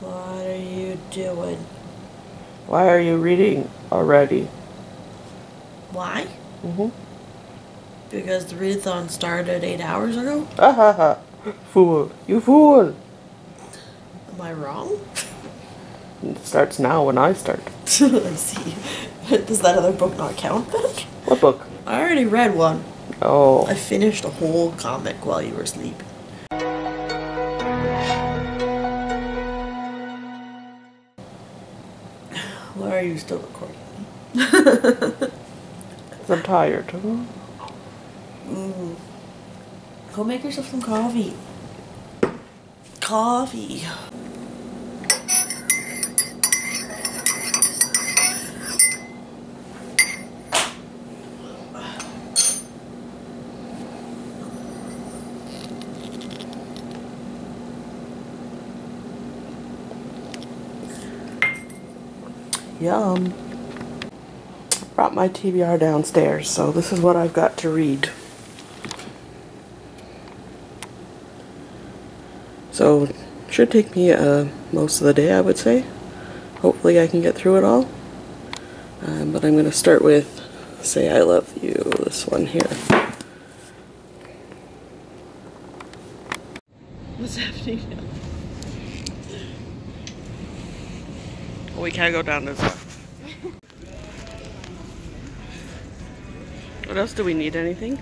What are you doing? Why are you reading already? Why? Because the readathon started 8 hours ago? Ha ha ha. Fool. You fool. Am I wrong? It starts now when I start. I see. Does that other book not count then? What book? I already read one. Oh. I finished a whole comic while you were asleep. Why are you still recording? I'm tired. Go make yourself some coffee. Coffee. Yum. Brought my TBR downstairs, so this is what I've got to read. So, should take me most of the day, I would say. Hopefully I can get through it all. But I'm going to start with Say I Love You, this one here. What's happening now? We can't go down this way. What else do we need? Anything?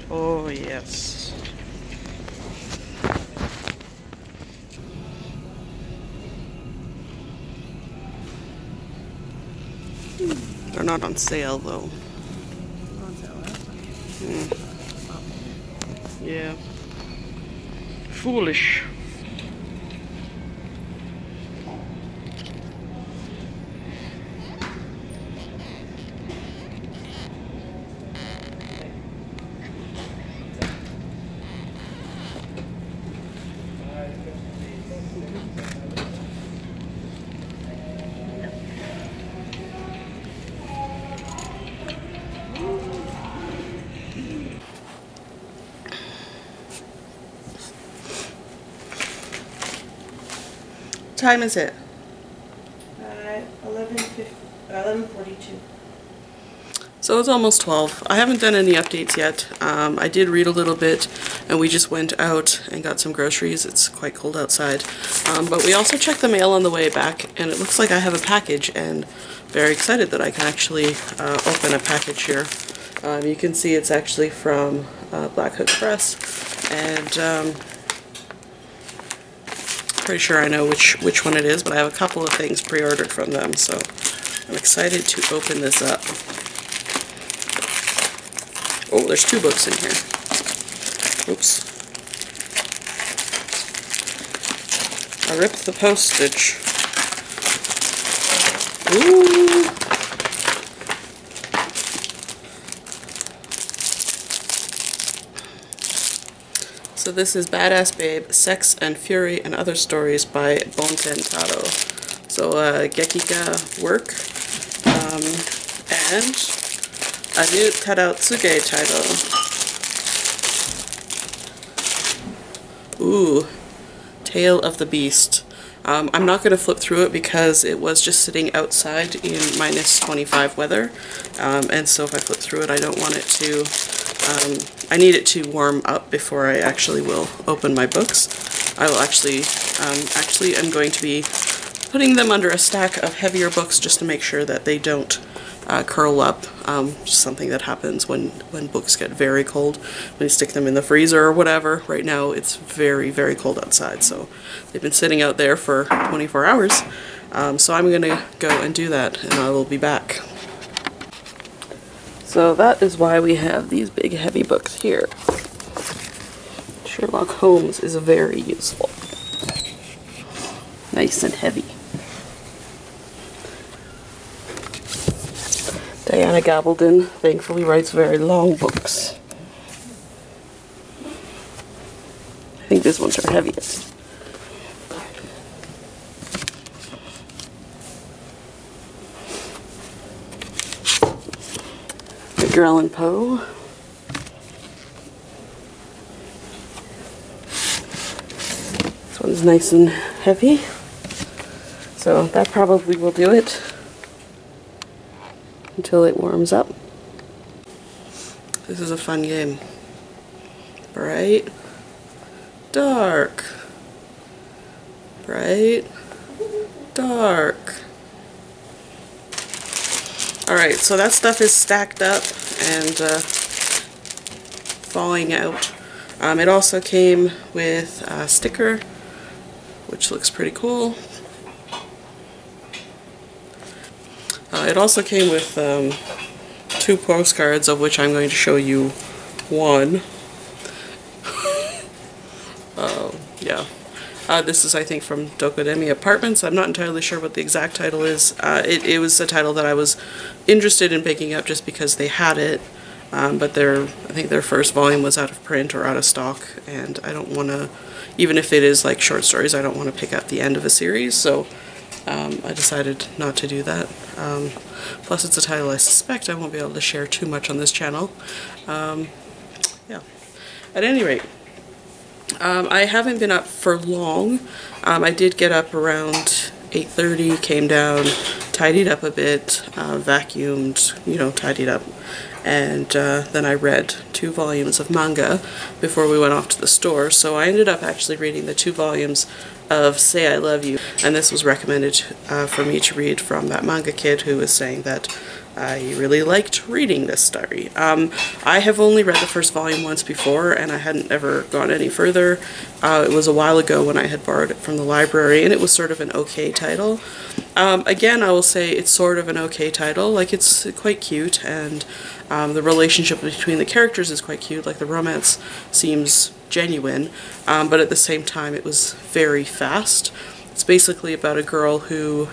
Oh, yes. They're not on sale, though. On sale, Yeah. Foolish. What time is it? 11:42. So it's almost 12. I haven't done any updates yet. I did read a little bit, and we just went out and got some groceries. It's quite cold outside. But we also checked the mail on the way back, and it looks like I have a package, and very excited that I can actually open a package here. You can see it's actually from Black Hook Press, and pretty sure I know which one it is, but I have a couple of things pre-ordered from them, so I'm excited to open this up. Oh, there's 2 books in here. Oops. I ripped the postage. Ooh. So this is Badass Babe, Sex and Fury and Other Stories by Bonten Taro. So Gekika work. And a new Taratsuge title. Ooh, Tale of the Beast. I'm not going to flip through it because it was just sitting outside in -25 weather. And so if I flip through it, I don't want it to, I need it to warm up before I actually will open my books. I will actually I'm going to be putting them under a stack of heavier books just to make sure that they don't curl up. Just something that happens when books get very cold, when you stick them in the freezer or whatever. Right now it's very, very cold outside, so they've been sitting out there for 24 hours. So I'm gonna go and do that, and I will be back. So that is why we have these big heavy books here. Sherlock Holmes is very useful. Nice and heavy. Diana Gabaldon thankfully writes very long books. I think these ones are heaviest. Edgar Allan Poe. one's nice and heavy. So that probably will do it until it warms up. This is a fun game. Bright, dark, bright, dark. Alright, so that stuff is stacked up and falling out. It also came with a sticker, which looks pretty cool. It also came with 2 postcards, of which I'm going to show you one. Yeah. This is, I think, from Dokodemi Apartments. I'm not entirely sure what the exact title is. It was a title that I was interested in picking up just because they had it, but I think their first volume was out of print or out of stock, and I don't want to, even if it is like short stories, I don't want to pick up the end of a series, so I decided not to do that. Plus it's a title I suspect I won't be able to share too much on this channel. Yeah. At any rate, I haven't been up for long. I did get up around 8:30, came down, tidied up a bit, vacuumed, you know, tidied up, and then I read 2 volumes of manga before we went off to the store. So I ended up actually reading the 2 volumes of Say I Love You, and this was recommended for me to read from that manga kid who was saying that he really liked reading this story. I have only read the first volume once before, and I hadn't ever gone any further. It was a while ago when I had borrowed it from the library, and it was sort of an okay title. Again, I will say it's sort of an okay title. Like, it's quite cute, and the relationship between the characters is quite cute. Like, the romance seems genuine, but at the same time it was very fast. It's basically about a girl who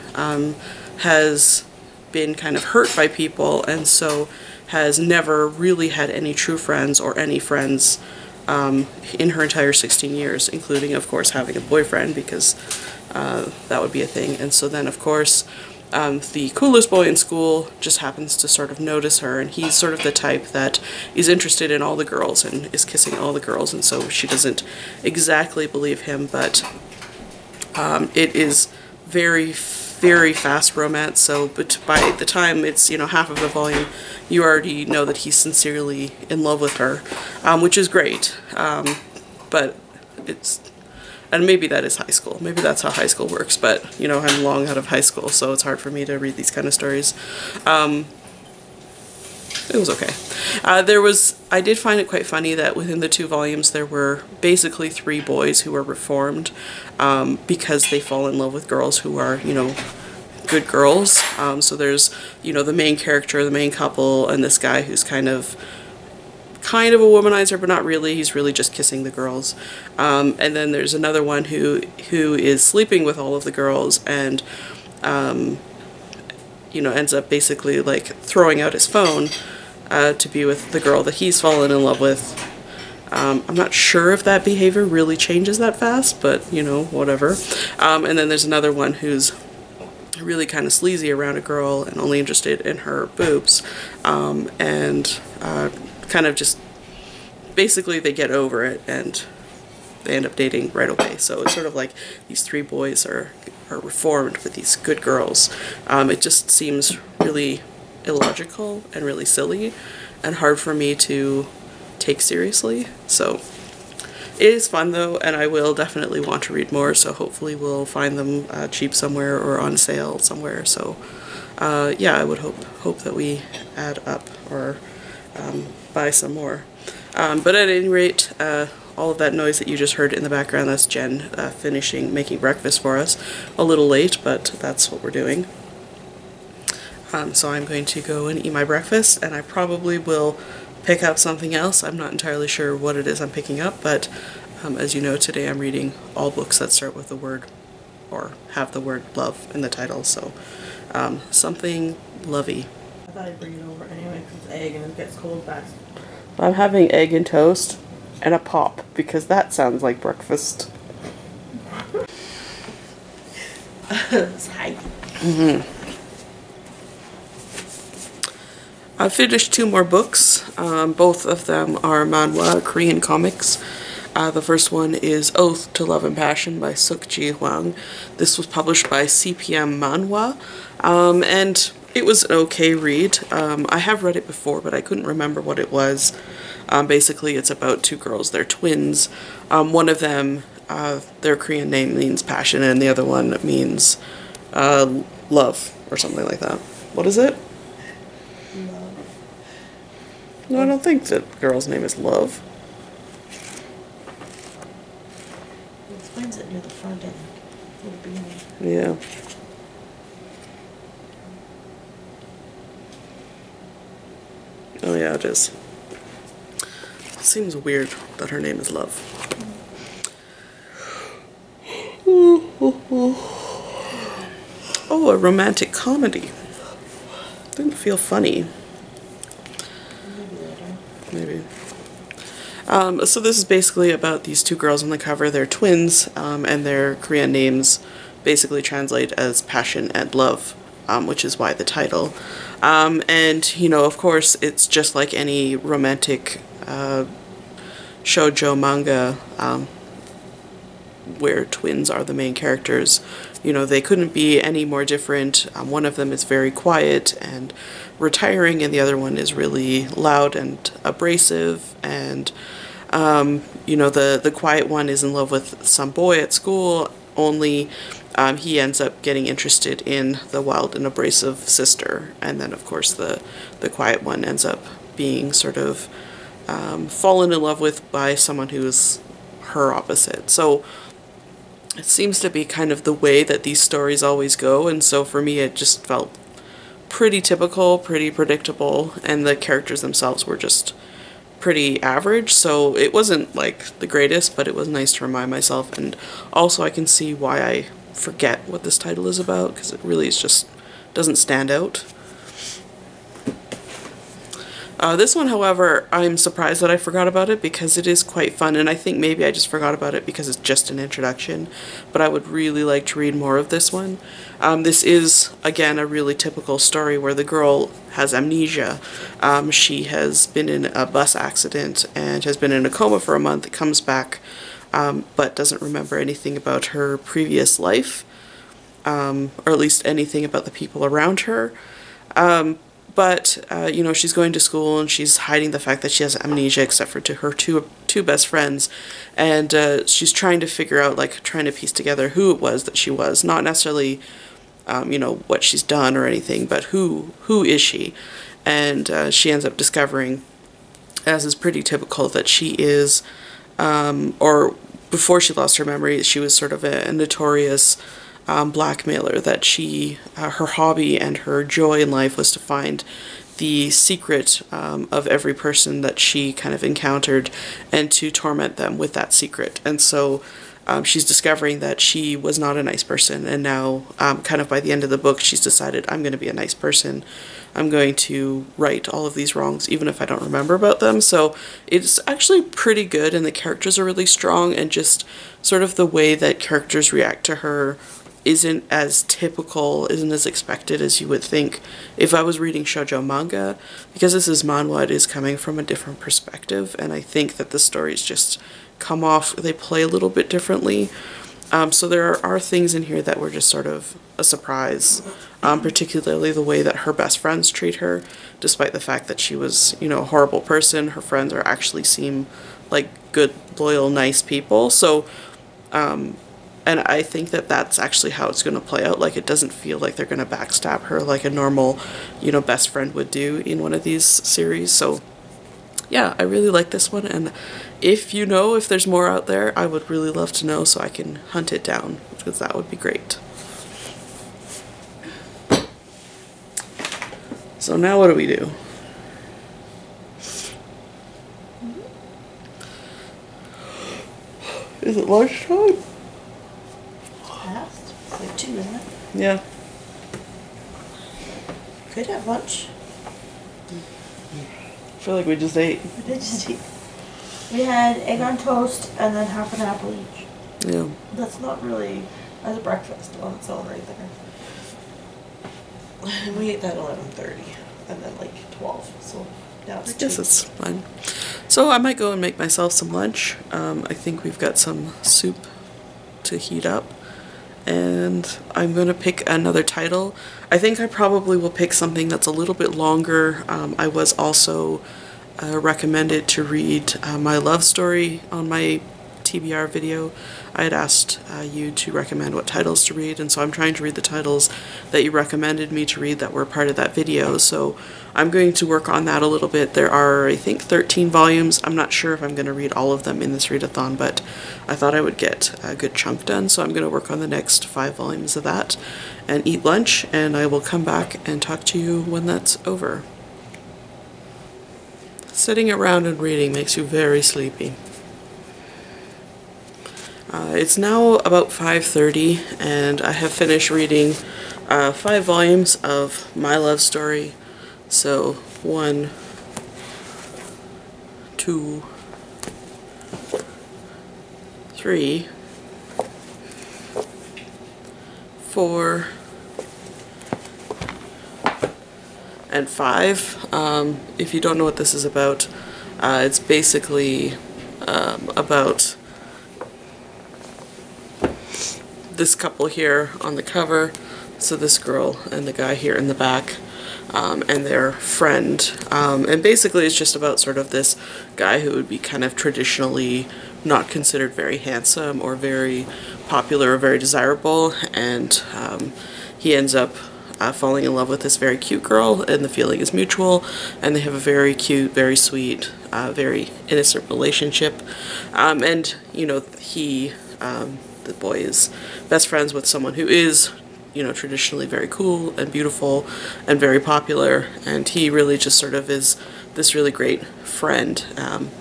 has been kind of hurt by people, and so has never really had any true friends or any friends in her entire 16 years, including, of course, having a boyfriend, because that would be a thing. And so then, of course, the coolest boy in school just happens to sort of notice her, and he's sort of the type that is interested in all the girls and is kissing all the girls, and so she doesn't exactly believe him, but it is very, very fast romance. So but by the time it's, you know, half of the volume, you already know that he's sincerely in love with her, which is great. But it's, and maybe that is high school. Maybe that's how high school works, but, you know, I'm long out of high school, so it's hard for me to read these kind of stories. It was okay. I did find it quite funny that within the 2 volumes there were basically 3 boys who were reformed because they fall in love with girls who are, you know, good girls. So there's, you know, the main character, the main couple, and this guy who's kind of a womanizer, but not really. He's really just kissing the girls. And then there's another one who is sleeping with all of the girls, and you know, ends up basically like throwing out his phone to be with the girl that he's fallen in love with. I'm not sure if that behavior really changes that fast, but, you know, whatever. And then there's another one who's really kind of sleazy around a girl and only interested in her boobs, and kind of just basically they get over it and they end up dating right away. So it's sort of like these 3 boys are reformed with these good girls. It just seems really illogical and really silly and hard for me to take seriously. So it is fun though, and I will definitely want to read more, so hopefully we'll find them cheap somewhere or on sale somewhere. So yeah, I would hope that we add up or buy some more. But at any rate, all of that noise that you just heard in the background, that's Jen making breakfast for us. A little late, but that's what we're doing. So I'm going to go and eat my breakfast, and I probably will pick up something else. I'm not entirely sure what it is I'm picking up, but as you know, today I'm reading all books that start with the word, or have the word love in the title, so something lovey. I thought I'd bring it over anyway because it's egg and it gets cold fast. I'm having egg and toast and a pop, because that sounds like breakfast. Hi. I've finished 2 more books. Both of them are manhwa, Korean comics. The first one is Oath to Love and Passion by Suk-ji Hwang. This was published by CPM Manhwa, and it was an okay read. I have read it before, but I couldn't remember what it was. Basically, it's about two girls. They're twins. One of them, their Korean name means passion, and the other one means love, or something like that. What is it? Love. No, I don't think the girl's name is Love. It explains it near the front end, at the beginning. Yeah. Oh yeah, it is. Seems weird that her name is Love. Oh, a romantic comedy. Didn't feel funny. Maybe. So this is basically about these two girls on the cover. They're twins, and their Korean names basically translate as passion and love, which is why the title. And, you know, of course, it's just like any romantic shoujo manga where twins are the main characters. You know, they couldn't be any more different. One of them is very quiet and retiring, and the other one is really loud and abrasive. And, you know, the quiet one is in love with some boy at school, only he ends up getting interested in the wild and abrasive sister. And then, of course, the quiet one ends up being sort of fallen in love with by someone who's her opposite. So it seems to be kind of the way that these stories always go, and so for me it just felt pretty typical, pretty predictable, and the characters themselves were just pretty average, so it wasn't like the greatest, but it was nice to remind myself, and also I can see why I forget what this title is about, because it really is just doesn't stand out. This one, however, I'm surprised that I forgot about it because it is quite fun, and I think maybe I just forgot about it because it's just an introduction, but I would really like to read more of this one. This is, again, a really typical story where the girl has amnesia. She has been in a bus accident and has been in a coma for a month, comes back, but doesn't remember anything about her previous life, or at least anything about the people around her. But, you know, she's going to school and she's hiding the fact that she has amnesia except for to her two best friends. And she's trying to figure out, like, trying to piece together who it was that she was. Not necessarily, you know, what she's done or anything, but who is she? And she ends up discovering, as is pretty typical, that she is, or before she lost her memory, she was sort of a notorious blackmailer, that she, her hobby and her joy in life was to find the secret of every person that she kind of encountered and to torment them with that secret. And so she's discovering that she was not a nice person, and now kind of by the end of the book she's decided, I'm going to be a nice person. I'm going to right all of these wrongs even if I don't remember about them. So it's actually pretty good, and the characters are really strong, and just sort of the way that characters react to her isn't as typical, isn't as expected as you would think if I was reading shoujo manga. Because this is manhwa, it is coming from a different perspective, and I think that the stories just come off, they play a little bit differently. So there are things in here that were just sort of a surprise, particularly the way that her best friends treat her, despite the fact that she was, you know, a horrible person. Her friends are actually seem like good, loyal, nice people. So, and I think that that's actually how it's going to play out. Like, it doesn't feel like they're going to backstab her like a normal, you know, best friend would do in one of these series. So, yeah, I really like this one. And if you know if there's more out there, I would really love to know so I can hunt it down, because that would be great. So now what do we do? Is it lunchtime? Past? Like 2, isn't it? Yeah. Could have lunch. I feel like we just ate. We did just eat. We had egg on toast and then half an apple each. Yeah. That's not really as a breakfast on its own right there. And we ate that at 11:30 and then like 12. So That was I guess cheap. it's fine. So I might go and make myself some lunch. I think we've got some soup to heat up. And I'm going to pick another title. I think I probably will pick something that's a little bit longer. I was also recommended to read my love story on my TBR video. I had asked you to recommend what titles to read, and so I'm trying to read the titles that you recommended me to read that were part of that video. So I'm going to work on that a little bit. There are, I think, 13 volumes. I'm not sure if I'm going to read all of them in this readathon, but I thought I would get a good chunk done, so I'm going to work on the next 5 volumes of that and eat lunch, and I will come back and talk to you when that's over. Sitting around and reading makes you very sleepy. It's now about 5:30 and I have finished reading 5 volumes of my love story. So 1, 2, 3, 4, and 5. If you don't know what this is about, it's basically about this couple here on the cover, so this girl and the guy here in the back, and their friend, and basically it's just about sort of this guy who would be kind of traditionally not considered very handsome or very popular or very desirable, and he ends up falling in love with this very cute girl, and the feeling is mutual, and they have a very cute, very sweet, very innocent relationship, and you know, the boy is best friends with someone who is, you know, traditionally very cool and beautiful and very popular, and he really just sort of is this really great friend,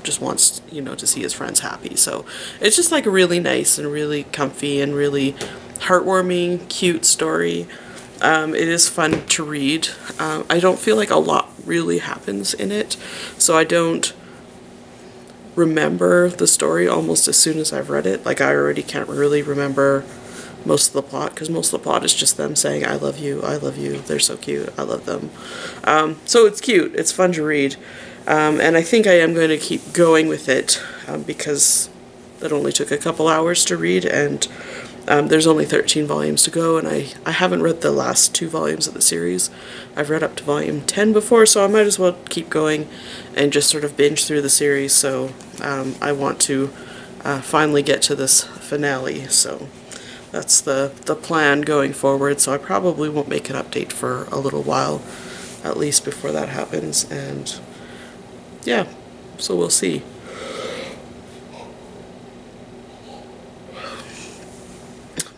just wants, you know, to see his friends happy. So it's just like a really nice and really comfy and really heartwarming, cute story. It is fun to read. I don't feel like a lot really happens in it, so I don't remember the story almost as soon as I've read it. Like, I already can't really remember most of the plot, because most of the plot is just them saying, I love you, they're so cute, I love them. So it's cute, it's fun to read, and I think I am going to keep going with it, because it only took a couple hours to read, and there's only 13 volumes to go, and I haven't read the last 2 volumes of the series. I've read up to volume 10 before, so I might as well keep going and just sort of binge through the series. So I want to finally get to this finale, so that's the plan going forward. So I probably won't make an update for a little while, at least before that happens, and yeah, so we'll see.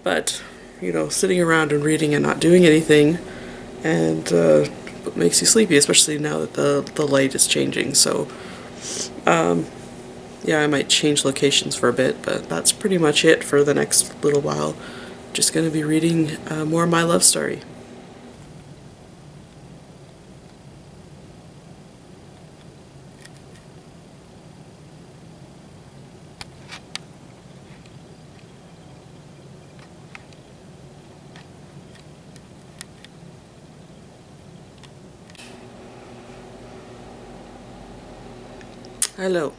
But, you know, sitting around and reading and not doing anything, and it makes you sleepy, especially now that the light is changing. So, yeah, I might change locations for a bit, but that's pretty much it for the next little while. Just going to be reading more of my love story. Hello.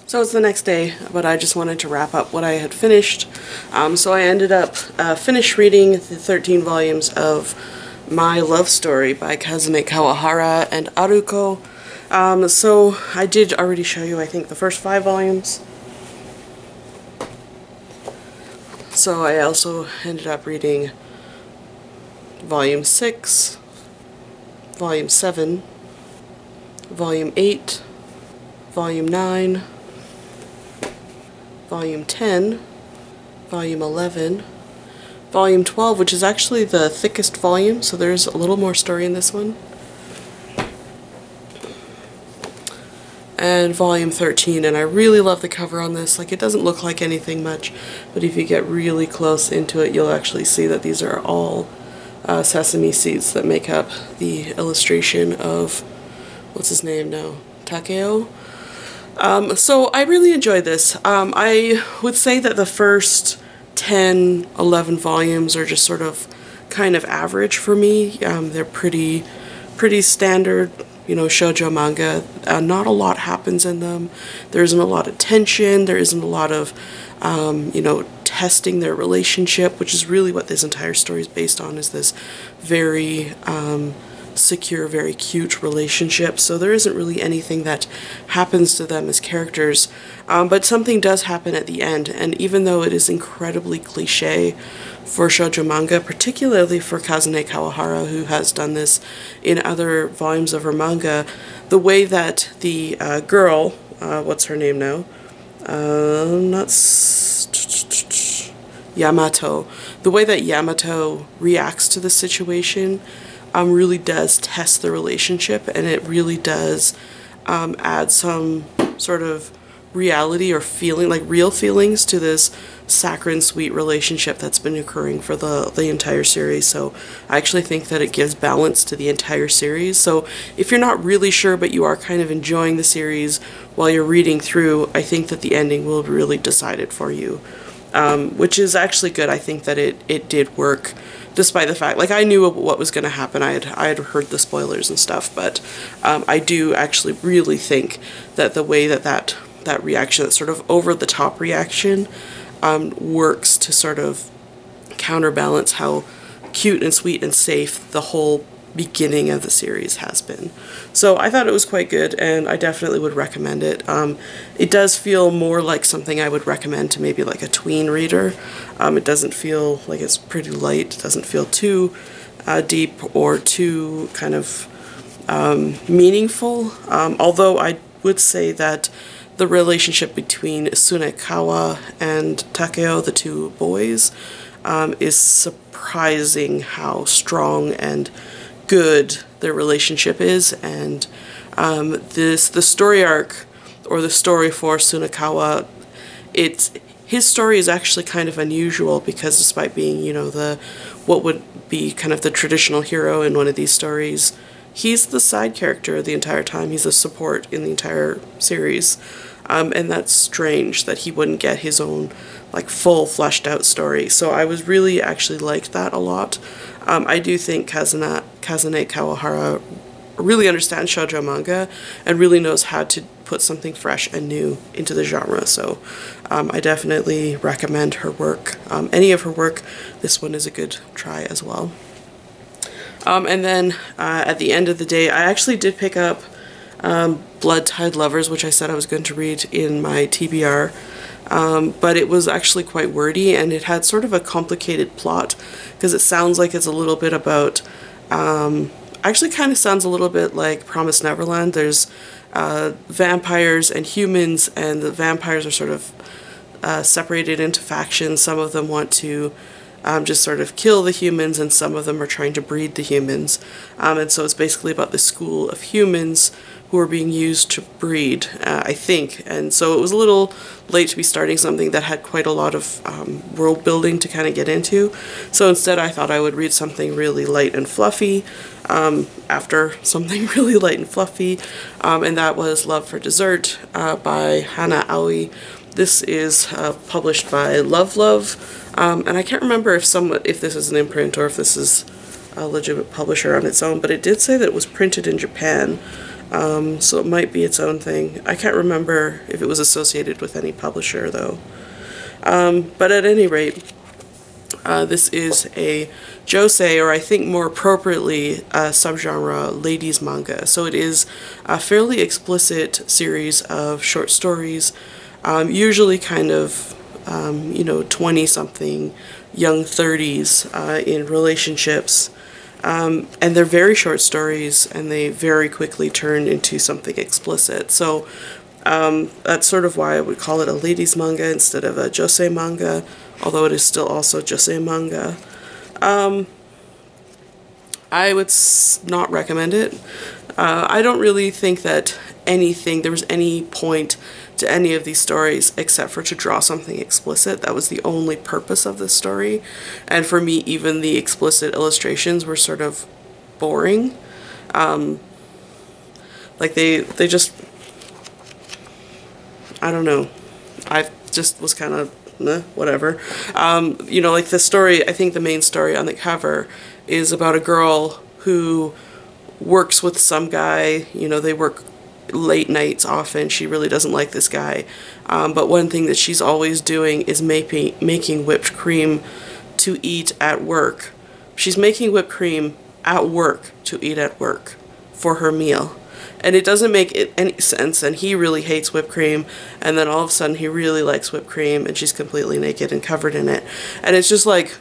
So it's the next day, but I just wanted to wrap up what I had finished. So I ended up finished reading the 13 volumes of My Love Story by Kazune Kawahara and Aruko. So I did already show you, I think, the first 5 volumes. So I also ended up reading Volume 6, Volume 7, Volume 8, Volume 9, Volume 10, Volume 11, Volume 12, which is actually the thickest volume, so there's a little more story in this one, and Volume 13, and I really love the cover on this. Like, it doesn't look like anything much, but if you get really close into it, you'll actually see that these are all sesame seeds that make up the illustration of, what's his name now, Takeo. So I really enjoyed this. I would say that the first 10, 11 volumes are just sort of kind of average for me. They're pretty standard, you know, shoujo manga. Not a lot happens in them. There isn't a lot of tension. There isn't a lot of, you know, testing their relationship, which is really what this entire story is based on, is this very secure, very cute relationship. So there isn't really anything that happens to them as characters, but something does happen at the end, and even though it is incredibly cliche for shoujo manga, particularly for Kazune Kawahara, who has done this in other volumes of her manga, the way that the girl, what's her name now? Yamato. The way that Yamato reacts to the situation really does test the relationship, and it really does add some sort of reality or feeling, like real feelings, to this saccharine sweet relationship that's been occurring for the entire series. So I actually think that it gives balance to the entire series. So if you're not really sure but you are kind of enjoying the series while you're reading through, I think that the ending will really decide it for you, which is actually good. I think that it did work, despite the fact, like, I knew what was going to happen. I had heard the spoilers and stuff, but I do actually really think that the way that reaction, that sort of over-the-top reaction, works to sort of counterbalance how cute and sweet and safe the whole beginning of the series has been. So I thought it was quite good, and I definitely would recommend it. It does feel more like something I would recommend to maybe like a tween reader. It doesn't feel like it's pretty light. It doesn't feel too deep or too kind of meaningful. Although I would say that the relationship between Sunekawa and Takeo, the two boys, is surprising how strong and good their relationship is. And the story arc, or the story for Sunekawa, his story is actually kind of unusual, because despite being, you know, what would be kind of the traditional hero in one of these stories, he's the side character the entire time. He's a support in the entire series. And that's strange that he wouldn't get his own, like, full fleshed out story. So I was really actually liked that a lot. I do think Kazune Kawahara really understands shoujo manga and really knows how to put something fresh and new into the genre. So I definitely recommend her work. Any of her work, this one is a good try as well. And then at the end of the day, I actually did pick up Blood Tide Lovers, which I said I was going to read in my TBR, but it was actually quite wordy, and it had sort of a complicated plot, because it sounds like it's a little bit about, actually kind of sounds a little bit like Promised Neverland. There's vampires and humans, and the vampires are sort of separated into factions. Some of them want to just sort of kill the humans, and some of them are trying to breed the humans. And so it's basically about the school of humans who are being used to breed, I think. And so it was a little late to be starting something that had quite a lot of world building to kind of get into. So instead I thought I would read something really light and fluffy after something really light and fluffy, and that was Love for Dessert by Hana Aoi. This is published by Love Love, and I can't remember if this is an imprint or if this is a legitimate publisher on its own, but it did say that it was printed in Japan, so it might be its own thing. I can't remember if it was associated with any publisher though. But at any rate, this is a josei, or I think more appropriately subgenre ladies manga. So it is a fairly explicit series of short stories, usually kind of, you know, 20-something, young 30s in relationships. And they're very short stories, and they very quickly turn into something explicit. So that's sort of why I would call it a ladies manga instead of a josei manga, although it is still also josei manga. I would not recommend it. I don't really think that there was any point to any of these stories except for to draw something explicit. That was the only purpose of this story. And for me, even the explicit illustrations were sort of boring. Like they just, I don't know. I just was kind of whatever. You know, like the story, I think the main story on the cover is about a girl who works with some guy. You know, they work late nights often. She really doesn't like this guy. But one thing that she's always doing is making whipped cream to eat at work. She's making whipped cream at work to eat at work for her meal. And it doesn't make any sense, and he really hates whipped cream, and then all of a sudden he really likes whipped cream, and she's completely naked and covered in it. And it's just like,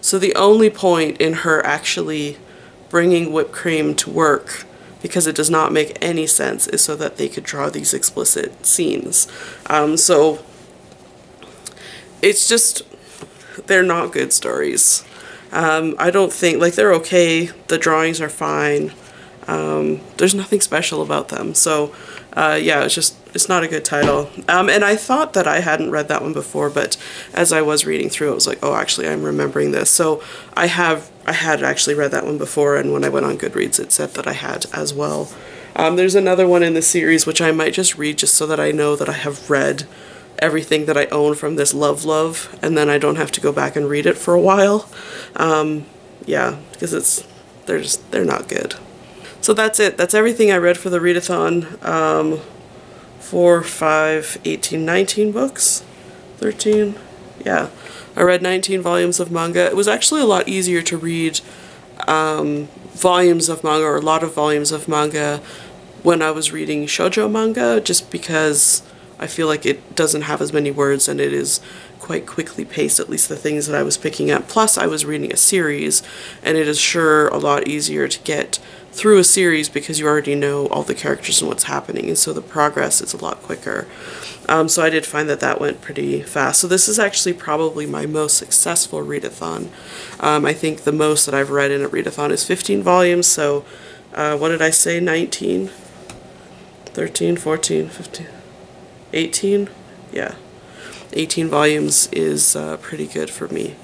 so the only point in her actually bringing whipped cream to work, because it does not make any sense, is so that they could draw these explicit scenes. So it's just, they're not good stories. I don't think, like, they're okay, the drawings are fine. There's nothing special about them. So, yeah, it's not a good title. And I thought that I hadn't read that one before, but as I was reading through it, I was like, oh, actually, I'm remembering this. So I had actually read that one before, and when I went on Goodreads, it said that I had as well. There's another one in the series, which I might just read just so that I know that I have read everything that I own from this Love, and then I don't have to go back and read it for a while. Yeah, because they're not good. So that's it. That's everything I read for the Readathon. 4, 5, 18, 19 books? 13? Yeah. I read 19 volumes of manga. It was actually a lot easier to read volumes of manga, or a lot of volumes of manga, when I was reading shoujo manga, just because I feel like it doesn't have as many words and it is quite quickly paced, at least the things that I was picking up. Plus I was reading a series, and it is sure a lot easier to get through a series because you already know all the characters and what's happening, and so the progress is a lot quicker. So I did find that that went pretty fast. So this is actually probably my most successful readathon. I think the most that I've read in a readathon is 15 volumes, so what did I say, 19? 13, 14, 15, 18? Yeah. 18 volumes is pretty good for me.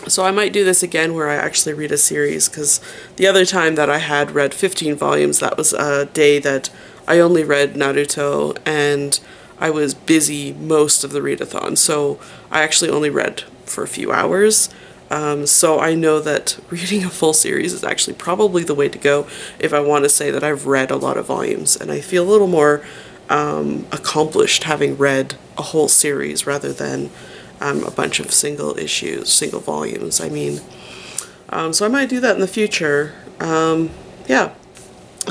So I might do this again where I actually read a series, because the other time that I had read 15 volumes, that was a day that I only read Naruto, and I was busy most of the readathon, so I actually only read for a few hours. So I know that reading a full series is actually probably the way to go if I want to say that I've read a lot of volumes, and I feel a little more accomplished having read a whole series rather than a bunch of single volumes, I mean. So I might do that in the future. Yeah.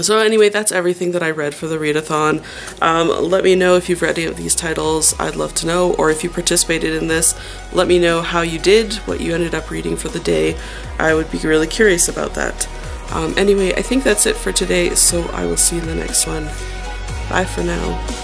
So anyway, that's everything that I read for the readathon. Let me know if you've read any of these titles. I'd love to know. Or if you participated in this, let me know how you did, what you ended up reading for the day. I would be really curious about that. Anyway, I think that's it for today, so I will see you in the next one. Bye for now.